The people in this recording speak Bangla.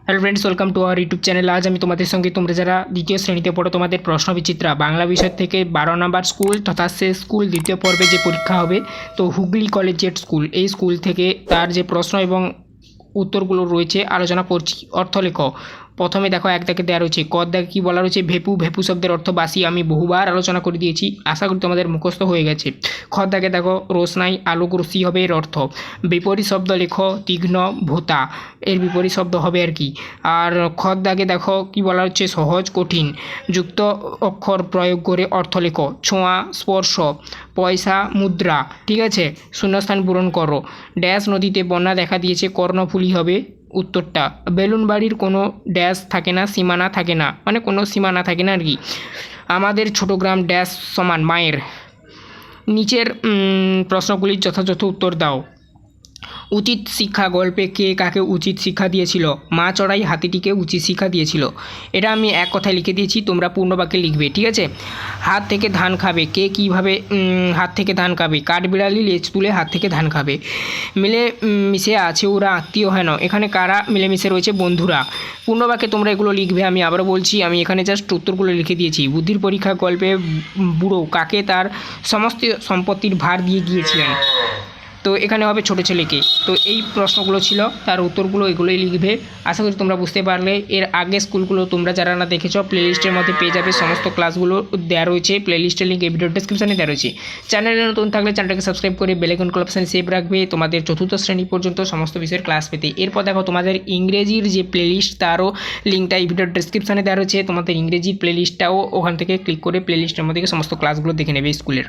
Hello friends, welcome to our YouTube channel. আজ আমি তোমাদের সঙ্গে তোমরা যারা দ্বিতীয় শ্রেণীতে পড়ো তোমাদের প্রশ্নবিচিত্রা বাংলা বিষয় থেকে 12 নম্বর স্কুল তথা সে স্কুল দ্বিতীয় পর্বে যে পরীক্ষা হবে, তো হুগলি কলেজিয়েট স্কুল, এই স্কুল থেকে তার যে প্রশ্ন এবং উত্তরগুলো রয়েছে আলোচনা করছি। অর্থ লেখো। প্রথমে দেখো এক দাগে দেওয়া রয়েছে, ক দাগে কী বলা রয়েছে, ভেপু। ভেপু শব্দের অর্থ বাসি, আমি বহুবার আলোচনা করে দিয়েছি, আশা করি তোমাদের মুখস্থ হয়ে গেছে। খ দাগে দেখো রোশনাই, আলোক রশ্মি হবে এর অর্থ। বিপরীত শব্দ লেখো, তীক্ষ্ণ, ভোতা, এর বিপরীত শব্দ হবে আর কি। আর খ দাগে দেখো কি বলা হচ্ছে, সহজ, কঠিন, যুক্ত অক্ষর প্রয়োগ করে অর্থ লেখো। ছোঁয়া, স্পর্শ, পয়সা, মুদ্রা। ঠিক আছে, শূন্যস্থান পূরণ করো। ড্যাশ নদীতে বন্যা দেখা দিয়েছে, কর্ণফুলী হবে উত্তরটা। বেলুন বাড়ির কোনো ড্যাশ থাকে না, সীমানা থাকে না, মানে কোনো সীমানা থাকে না আর কি। আমাদের ছোট গ্রাম ড্যাশ সমান মায়ের। নিচের প্রশ্নগুলির যথাযথ উত্তর দাও। উচিত শিক্ষা গল্পে কে কাকে উচিত শিক্ষা দিয়েছিল? মা চড়াই হাতিটিকে উচিত শিক্ষা দিয়েছিল। এটা আমি এক কথায় লিখে দিয়েছি, তোমরা পূর্ণ বাক্যে লিখবে। ঠিক আছে। হাত থেকে ধান খাবে, কে কীভাবে হাত থেকে ধান খাবে? কাঠবিড়ালি লেজ তুলে হাত থেকে ধান খাবে। মিলে মিশে আছে ওরা আত্মীয় হেন, এখানে কারা মিলেমিশে রয়েছে? বন্ধুরা। পূর্ণ বাক্যে তোমরা এগুলো লিখবে। আমি আবারও বলছি, আমি এখানে জাস্ট উত্তরগুলো লিখে দিয়েছি। বুদ্ধির পরীক্ষা গল্পে বুড়ো কাকে তার সমস্ত সম্পত্তির ভার দিয়ে গিয়েছিলেন? তো এখানে হবে ছোটো ছেলেকে। তো এই প্রশ্নগুলো ছিল, তার উত্তরগুলো এগুলোই লিখবে। আশা করি তোমরা বুঝতে পারলে। এর আগে স্কুলগুলো তোমরা যারা না দেখেছো, প্লেলিস্টের মধ্যে পেয়ে যাবে, সমস্ত ক্লাসগুলো দেওয়া রয়েছে। প্লেলিস্টের লিঙ্ক এই ভিডিও ডেসক্রিপশনে দেওয়া রয়েছে। চ্যানেলে নতুন থাকলে চ্যানেলটাকে সাবস্ক্রাইব করে বেল আইকন অপশানে সেভ রাখবে তোমাদের চতুর্থ শ্রেণী পর্যন্ত সমস্ত বিষয়ের ক্লাস পেতে। এরপর দেখো তোমাদের ইংরেজির যে প্লেলিস্ট, তারও লিঙ্কটা এই ভিডিও ডেসক্রিপশনে দেওয়া রয়েছে। তোমাদের ইংরেজির প্লেলিস্টটাও ওখান থেকে ক্লিক করে প্লেলিস্টের মধ্যে সমস্ত ক্লাসগুলো দেখে নেবে স্কুলের।